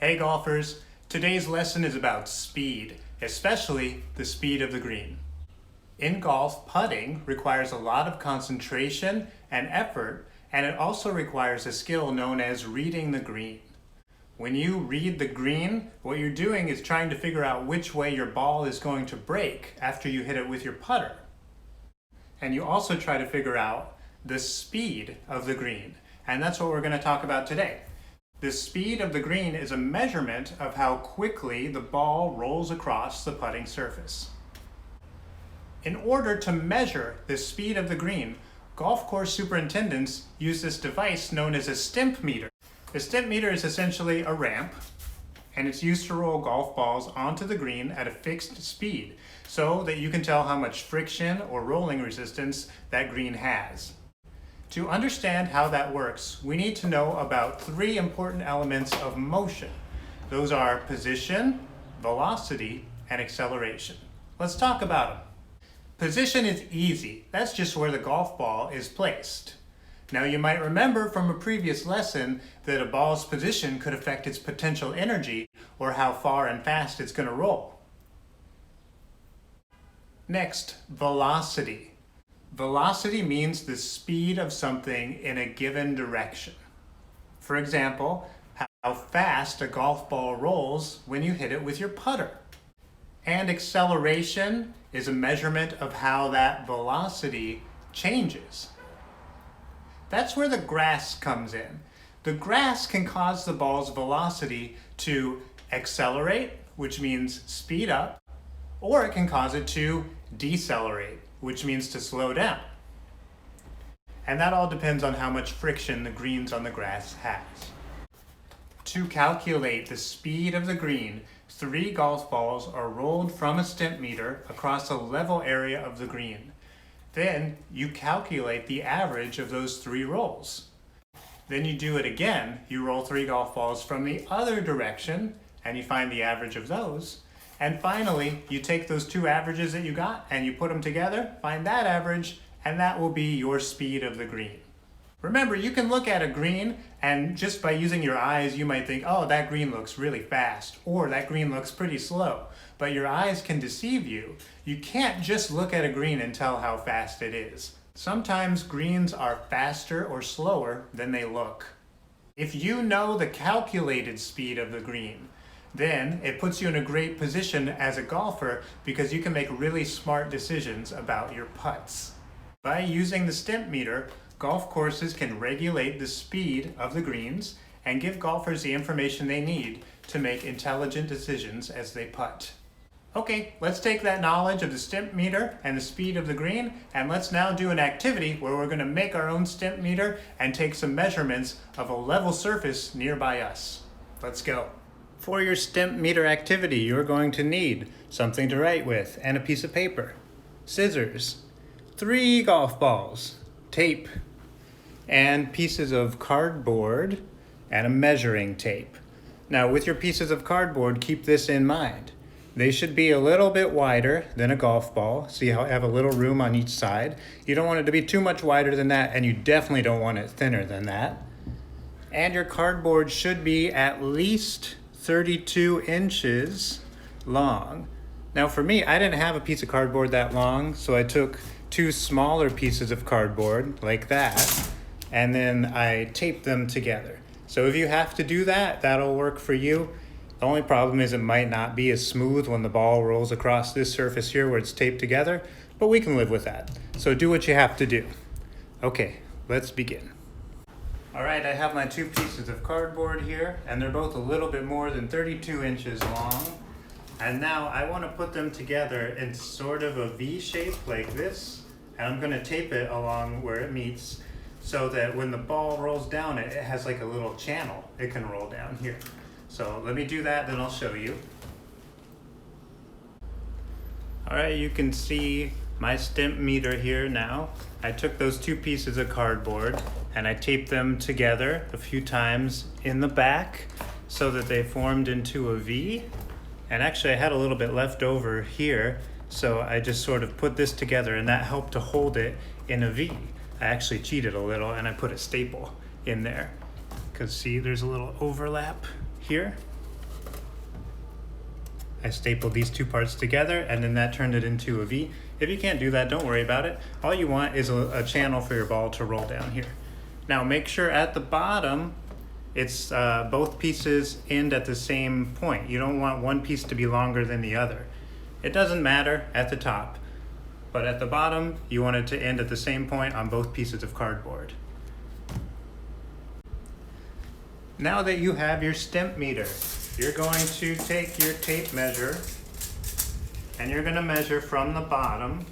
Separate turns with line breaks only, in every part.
Hey golfers, today's lesson is about speed, especially the speed of the green. In golf, putting requires a lot of concentration and effort, and it also requires a skill known as reading the green. When you read the green, what you're doing is trying to figure out which way your ball is going to break after you hit it with your putter. And you also try to figure out the speed of the green, and that's what we're going to talk about today. The speed of the green is a measurement of how quickly the ball rolls across the putting surface. In order to measure the speed of the green, golf course superintendents use this device known as a stimpmeter. The stimpmeter is essentially a ramp, and it's used to roll golf balls onto the green at a fixed speed so that you can tell how much friction or rolling resistance that green has. To understand how that works, we need to know about three important elements of motion. Those are position, velocity, and acceleration. Let's talk about them. Position is easy. That's just where the golf ball is placed. Now you might remember from a previous lesson that a ball's position could affect its potential energy or how far and fast it's going to roll. Next, velocity. Velocity means the speed of something in a given direction. For example, how fast a golf ball rolls when you hit it with your putter. And acceleration is a measurement of how that velocity changes. That's where the grass comes in. The grass can cause the ball's velocity to accelerate, which means speed up, or it can cause it to decelerate, which means to slow down. And that all depends on how much friction the greens on the grass has. To calculate the speed of the green, 3 golf balls are rolled from a stimpmeter across a level area of the green. Then you calculate the average of those 3 rolls. Then you do it again. You roll 3 golf balls from the other direction and you find the average of those. And finally, you take those 2 averages that you got and you put them together, find that average, and that will be your speed of the green. Remember, you can look at a green and just by using your eyes, you might think, oh, that green looks really fast, or that green looks pretty slow. But your eyes can deceive you. You can't just look at a green and tell how fast it is. Sometimes greens are faster or slower than they look. If you know the calculated speed of the green, then it puts you in a great position as a golfer because you can make really smart decisions about your putts. By using the stimpmeter, golf courses can regulate the speed of the greens and give golfers the information they need to make intelligent decisions as they putt. Okay, let's take that knowledge of the stimpmeter and the speed of the green, and let's now do an activity where we're going to make our own stimpmeter and take some measurements of a level surface nearby us. Let's go. For your stimpmeter activity, you're going to need something to write with and a piece of paper, scissors, 3 golf balls, tape, and pieces of cardboard and a measuring tape. Now with your pieces of cardboard, keep this in mind. They should be a little bit wider than a golf ball. See how I have a little room on each side? You don't want it to be too much wider than that, and you definitely don't want it thinner than that. And your cardboard should be at least 32 inches long. Now for me, I didn't have a piece of cardboard that long, so I took 2 smaller pieces of cardboard like that, and then I taped them together. So if you have to do that, that'll work for you. The only problem is it might not be as smooth when the ball rolls across this surface here where it's taped together, but we can live with that. So do what you have to do. Okay, let's begin. All right, I have my 2 pieces of cardboard here, and they're both a little bit more than 32 inches long. And now I want to put them together in sort of a V shape like this, and I'm going to tape it along where it meets so that when the ball rolls down, it has like a little channel it can roll down here. So let me do that, then I'll show you. All right, you can see my stimpmeter here now. I took those 2 pieces of cardboard and I taped them together a few times in the back so that they formed into a V. And actually I had a little bit left over here, so I just sort of put this together and that helped to hold it in a V. I actually cheated a little and I put a staple in there because see, there's a little overlap here. I stapled these two parts together and then that turned it into a V. If you can't do that, don't worry about it. All you want is a channel for your ball to roll down here. Now make sure at the bottom, it's both pieces end at the same point. You don't want one piece to be longer than the other. It doesn't matter at the top, but at the bottom, you want it to end at the same point on both pieces of cardboard. Now that you have your stimpmeter, you're going to take your tape measure and you're going to measure from the bottom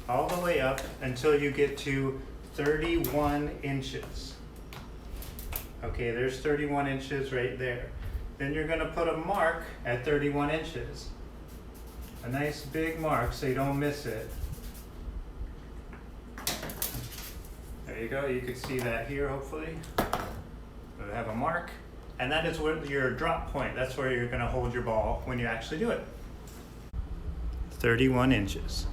all the way up until you get to 31 inches. Okay, there's 31 inches right there. Then you're going to put a mark at 31 inches. A nice big mark so you don't miss it. There you go, you can see that here hopefully. We'll have a mark. And that is what your drop point, that's where you're going to hold your ball when you actually do it. 31 inches.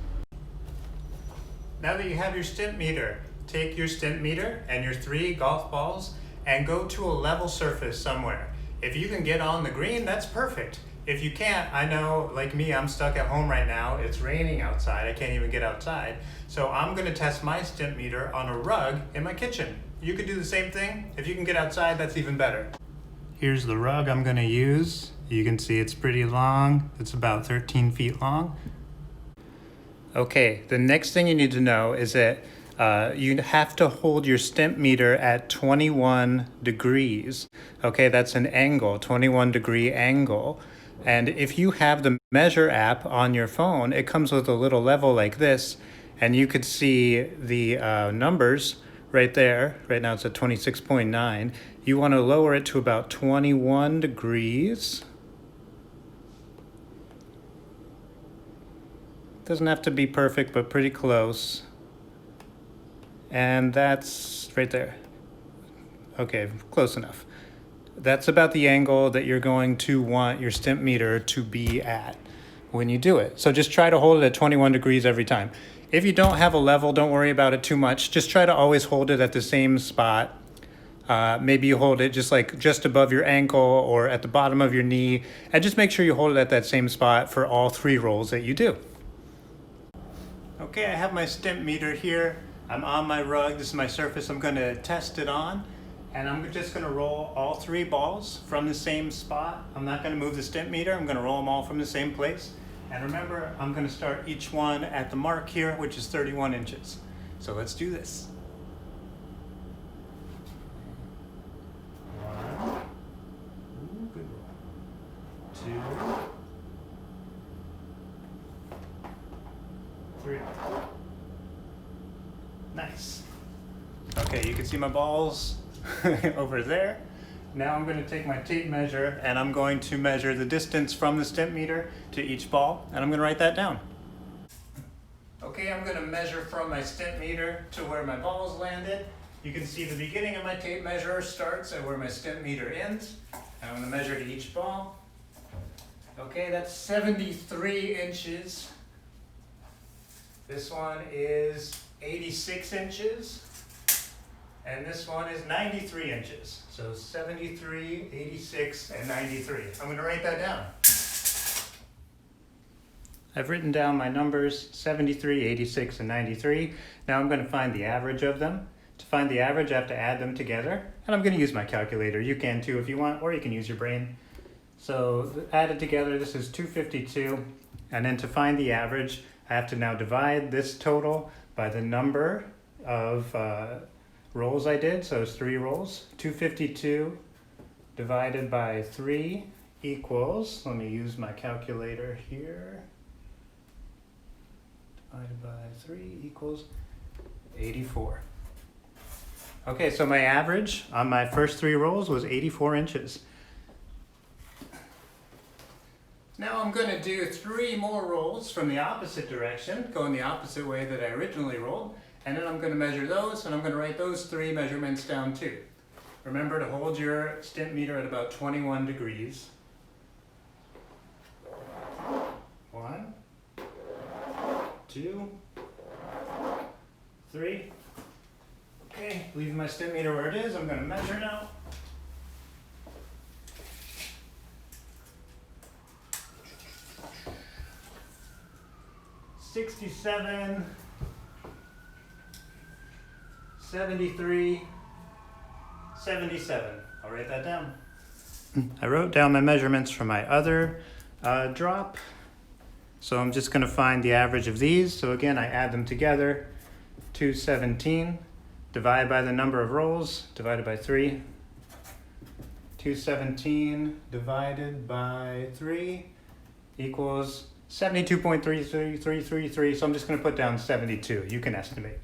Now that you have your stimpmeter, take your stimpmeter and your 3 golf balls and go to a level surface somewhere. If you can get on the green, that's perfect. If you can't, I know, like me, I'm stuck at home right now. It's raining outside. I can't even get outside. So I'm going to test my stimpmeter on a rug in my kitchen. You could do the same thing. If you can get outside, that's even better. Here's the rug I'm going to use. You can see it's pretty long. It's about 13 feet long. Okay, the next thing you need to know is that you have to hold your stimpmeter at 21 degrees. Okay, that's an angle, 21-degree angle. And if you have the Measure app on your phone, it comes with a little level like this, and you could see the numbers right there. Right now it's at 26.9. You want to lower it to about 21 degrees. Doesn't have to be perfect, but pretty close. And that's right there. Okay, close enough. That's about the angle that you're going to want your stimpmeter to be at when you do it. So just try to hold it at 21 degrees every time. If you don't have a level, don't worry about it too much. Just try to always hold it at the same spot. Maybe you hold it just above your ankle or at the bottom of your knee, and just make sure you hold it at that same spot for all 3 rolls that you do. Okay, I have my stimpmeter here. I'm on my rug. This is my surface I'm going to test it on. And I'm just going to roll all 3 balls from the same spot. I'm not going to move the stimpmeter. I'm going to roll them all from the same place. And remember, I'm going to start each one at the mark here, which is 31 inches. So let's do this. 1. Ooh, good roll. 2. 3. Nice. Okay, you can see my balls over there. Now I'm going to take my tape measure and I'm going to measure the distance from the stimpmeter to each ball, and I'm going to write that down. Okay, I'm going to measure from my stimpmeter to where my balls landed. You can see the beginning of my tape measure starts at where my stimpmeter ends. And I'm going to measure to each ball. Okay, that's 73 inches. This one is 86 inches. And this one is 93 inches. So 73, 86, and 93. I'm going to write that down. I've written down my numbers, 73, 86, and 93. Now I'm going to find the average of them. To find the average, I have to add them together. And I'm going to use my calculator. You can too if you want, or you can use your brain. So added together, this is 252. And then to find the average, I have to now divide this total by the number of rolls I did. So it's 3 rolls. 252 divided by 3 equals, let me use my calculator here. Divided by 3 equals 84. Okay, so my average on my first 3 rolls was 84 inches. Now I'm going to do 3 more rolls from the opposite direction, going the opposite way that I originally rolled, and then I'm going to measure those, and I'm going to write those 3 measurements down too. Remember to hold your stimpmeter at about 21 degrees. 1, 2, 3. Okay, leaving my stimpmeter where it is, I'm going to measure now. 67, 73, 77. I'll write that down. I wrote down my measurements for my other drop. So I'm just going to find the average of these. So again, I add them together. 217 divided by the number of rolls, divided by 3. 217 divided by 3 equals 72.33333. So I'm just going to put down 72. You can estimate.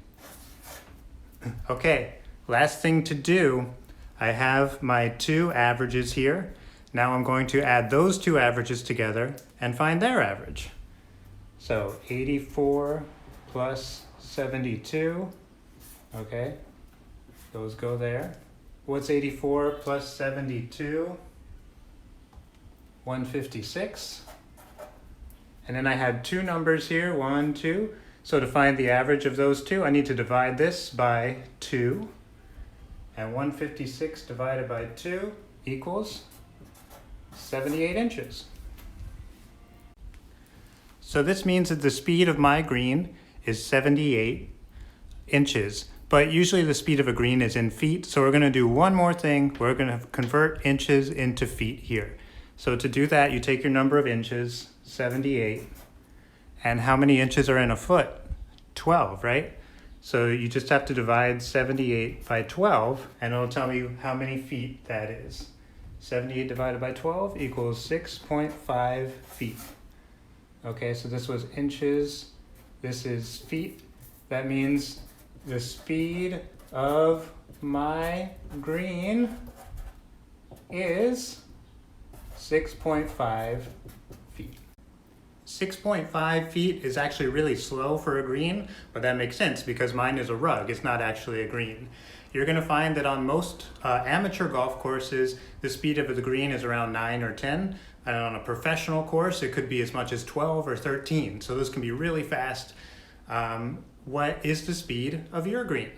Okay, last thing to do, I have my two averages here. Now I'm going to add those two averages together and find their average. So 84 plus 72, okay, those go there. What's 84 plus 72? 156. And then I had two numbers here, 1, 2. So to find the average of those two, I need to divide this by 2. And 156 divided by 2 equals 78 inches. So this means that the speed of my green is 78 inches. But usually the speed of a green is in feet. So we're going to do one more thing. We're going to convert inches into feet here. So to do that, you take your number of inches, 78. And how many inches are in a foot? 12, right? So you just have to divide 78 by 12, and it'll tell you how many feet that is. 78 divided by 12 equals 6.5 feet. Okay, so this was inches, this is feet. That means the speed of my green is 6.5 feet. 6.5 feet is actually really slow for a green, but that makes sense because mine is a rug. It's not actually a green. You're going to find that on most amateur golf courses, the speed of the green is around 9 or 10. And on a professional course, it could be as much as 12 or 13. So this can be really fast. What is the speed of your green?